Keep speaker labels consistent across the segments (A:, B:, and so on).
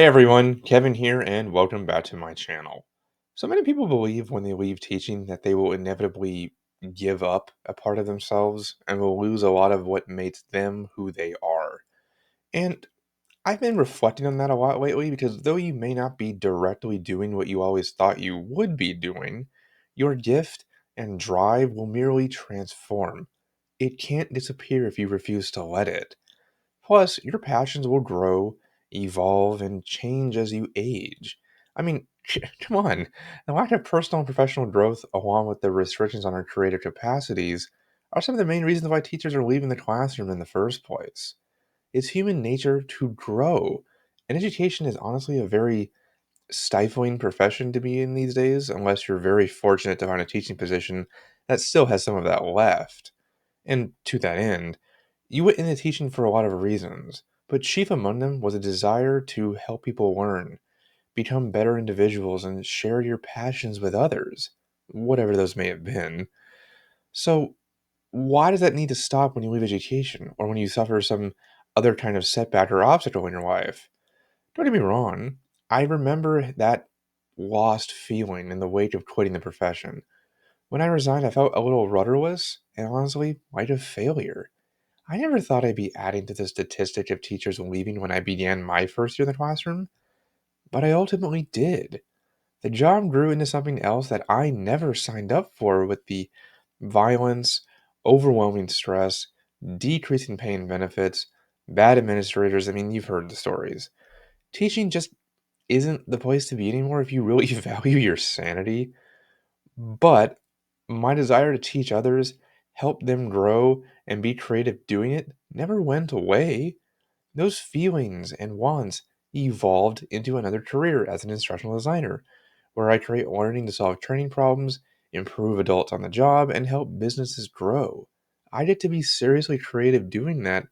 A: Hey everyone, Kevin here, and welcome back to my channel. So many people believe when they leave teaching that they will inevitably give up a part of themselves and will lose a lot of what makes them who they are. And I've been reflecting on that a lot lately because though you may not be directly doing what you always thought you would be doing, your gift and drive will merely transform. It can't disappear if you refuse to let it. Plus, your passions will grow, evolve, and change as you age. I mean, come on. The lack of personal and professional growth, along with the restrictions on our creative capacities, are some of the main reasons why teachers are leaving the classroom in the first place. It's human nature to grow. And education is honestly a very stifling profession to be in these days, unless you're very fortunate to find a teaching position that still has some of that left. And to that end, you went into teaching for a lot of reasons, but chief among them was a desire to help people learn, become better individuals, and share your passions with others, whatever those may have been. So, why does that need to stop when you leave education or when you suffer some other kind of setback or obstacle in your life? Don't get me wrong, I remember that lost feeling in the wake of quitting the profession. When I resigned, I felt a little rudderless and honestly, quite a failure. I never thought I'd be adding to the statistic of teachers leaving when I began my first year in the classroom, but I ultimately did. The job grew into something else that I never signed up for with the violence, overwhelming stress, decreasing pay and benefits, bad administrators. I mean, you've heard the stories. Teaching just isn't the place to be anymore if you really value your sanity. But my desire to teach others, help them grow, and be creative doing it never went away. Those feelings and wants evolved into another career as an instructional designer, where I create learning to solve training problems, improve adults on the job, and help businesses grow. I get to be seriously creative doing that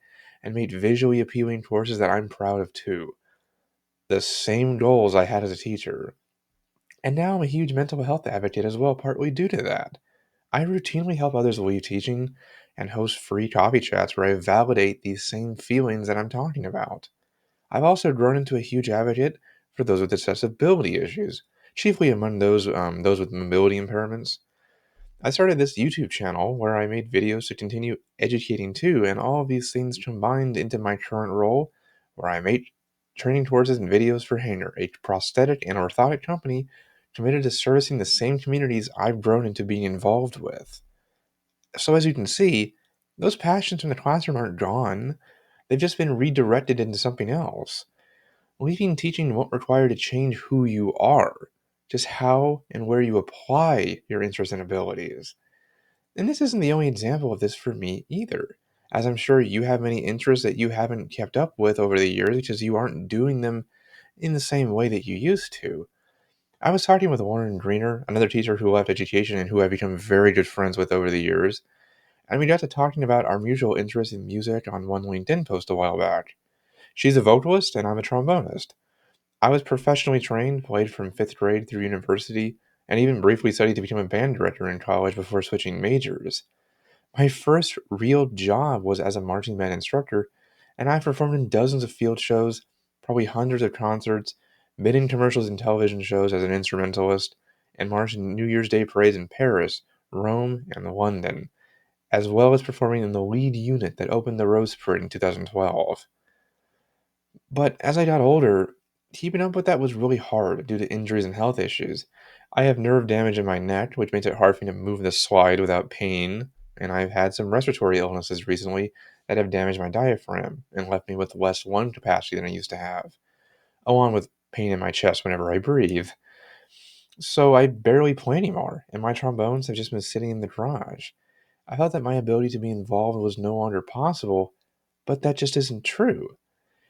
A: and make visually appealing courses that I'm proud of too. The same goals I had as a teacher. And now I'm a huge mental health advocate as well, partly due to that. I routinely help others leave teaching and host free coffee chats where I validate these same feelings that I'm talking about. I've also grown into a huge advocate for those with accessibility issues, chiefly among those with mobility impairments. I started this YouTube channel where I made videos to continue educating too, and all of these things combined into my current role, where I make training courses and videos for Hanger, a prosthetic and orthotic company committed to servicing the same communities I've grown into being involved with. So as you can see, those passions from the classroom aren't gone; they've just been redirected into something else. Leaving teaching won't require to change who you are, just how and where you apply your interests and abilities. And this isn't the only example of this for me either, as I'm sure you have many interests that you haven't kept up with over the years because you aren't doing them in the same way that you used to. I was talking with Warren Greener, another teacher who left education and who I've become very good friends with over the years, and we got to talking about our mutual interest in music on one LinkedIn post a while back. She's a vocalist and I'm a trombonist. I was professionally trained, played from 5th grade through university, and even briefly studied to become a band director in college before switching majors. My first real job was as a marching band instructor, and I performed in dozens of field shows, probably hundreds of concerts, been in commercials and television shows as an instrumentalist, and marched in New Year's Day parades in Paris, Rome, and London, as well as performing in the lead unit that opened the Rose Parade in 2012. But as I got older, keeping up with that was really hard due to injuries and health issues. I have nerve damage in my neck, which makes it hard for me to move the slide without pain, and I've had some respiratory illnesses recently that have damaged my diaphragm and left me with less lung capacity than I used to have, along with pain in my chest whenever I breathe. So I barely play anymore, and my trombones have just been sitting in the garage. I felt that my ability to be involved was no longer possible, but that just isn't true.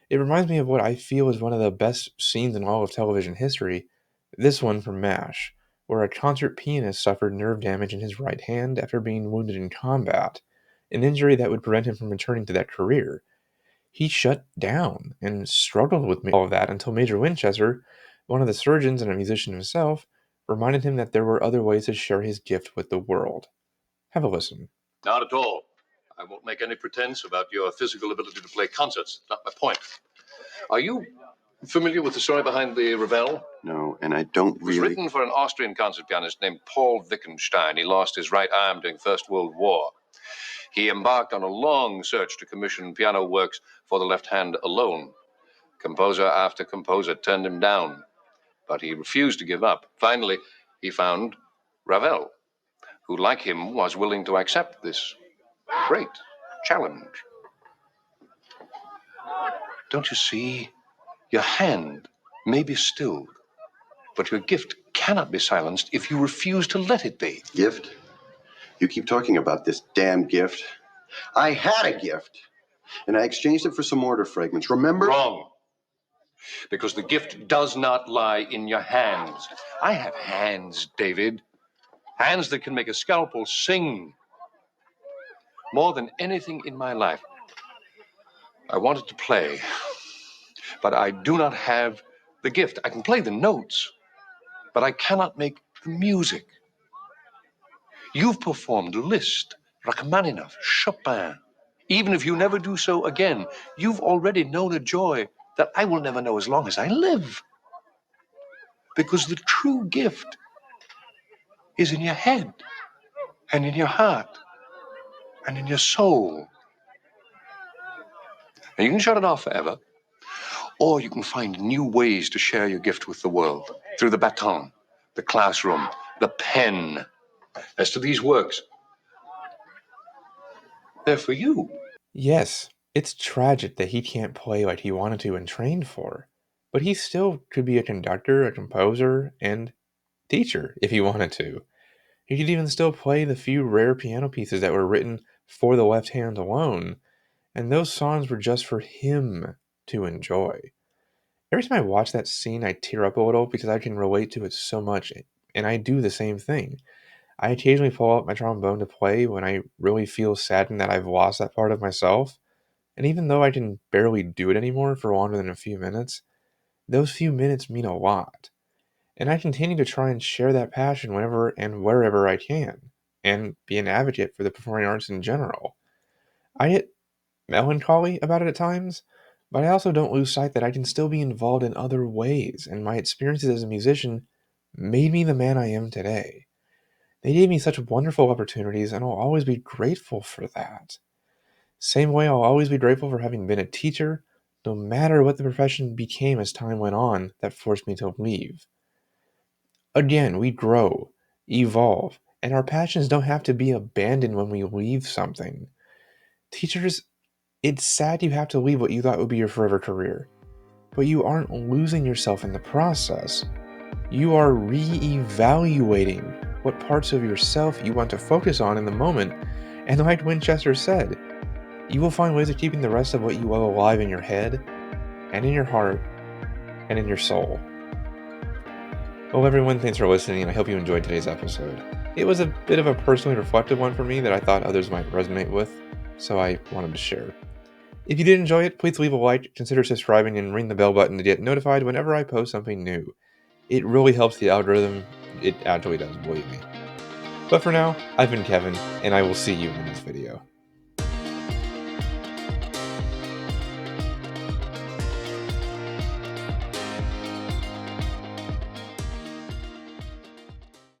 A: It reminds me of what I feel is one of the best scenes in all of television history, this one from MASH, where a concert pianist suffered nerve damage in his right hand after being wounded in combat, an injury that would prevent him from returning to that career. He shut down and struggled with all of that until Major Winchester, one of the surgeons and a musician himself, reminded him that there were other ways to share his gift with the world. Have a listen.
B: Not at all. I won't make any pretense about your physical ability to play concerts. Not my point. Are you Familiar with the story behind the Ravel?
C: No, and I don't
B: It was
C: really.
B: written for an Austrian concert pianist named Paul Wittgenstein. He lost his right arm during First World War. He embarked on a long search to commission piano works for the left hand alone. Composer after composer turned him down, but he refused to give up. Finally, he found Ravel, who, like him, was willing to accept this great challenge. Don't you see? Your hand may be stilled, but your gift cannot be silenced if you refuse to let it be.
C: Gift? You keep talking about this damn gift. I had a gift, and I exchanged it for some mortar fragments. Remember?
B: Wrong. Because the gift does not lie in your hands. I have hands, David. Hands that can make a scalpel sing. More than anything in my life, I wanted to play, but I do not have the gift. I can play the notes, but I cannot make the music. You've performed Liszt, Rachmaninoff, Chopin. Even if you never do so again, you've already known a joy that I will never know as long as I live. Because the true gift is in your head, and in your heart, and in your soul. And you can shut it off forever, or you can find new ways to share your gift with the world through the baton, the classroom, the pen. As to these works, they're for you.
A: Yes, it's tragic that he can't play like he wanted to and trained for, but he still could be a conductor, a composer, and teacher if he wanted to. He could even still play the few rare piano pieces that were written for the left hand alone, and those songs were just for him to enjoy. Every time I watch that scene, I tear up a little because I can relate to it so much, and I do the same thing. I occasionally pull out my trombone to play when I really feel saddened that I've lost that part of myself, and even though I can barely do it anymore for longer than a few minutes, those few minutes mean a lot. And I continue to try and share that passion whenever and wherever I can, and be an advocate for the performing arts in general. I get melancholy about it at times, but I also don't lose sight that I can still be involved in other ways, and my experiences as a musician made me the man I am today. They gave me such wonderful opportunities, and I'll always be grateful for that. Same way I'll always be grateful for having been a teacher, no matter what the profession became as time went on that forced me to leave. Again, we grow, evolve, and our passions don't have to be abandoned when we leave something. Teachers, it's sad you have to leave what you thought would be your forever career, but you aren't losing yourself in the process. You are re-evaluating what parts of yourself you want to focus on in the moment, and like Winchester said, you will find ways of keeping the rest of what you love alive in your head, and in your heart, and in your soul. Well, everyone, thanks for listening, and I hope you enjoyed today's episode. It was a bit of a personally reflective one for me that I thought others might resonate with, so I wanted to share. If you did enjoy it, please leave a like, consider subscribing, and ring the bell button to get notified whenever I post something new. It really helps the algorithm. It actually does, believe me. But for now, I've been Kevin, and I will see you in the next video.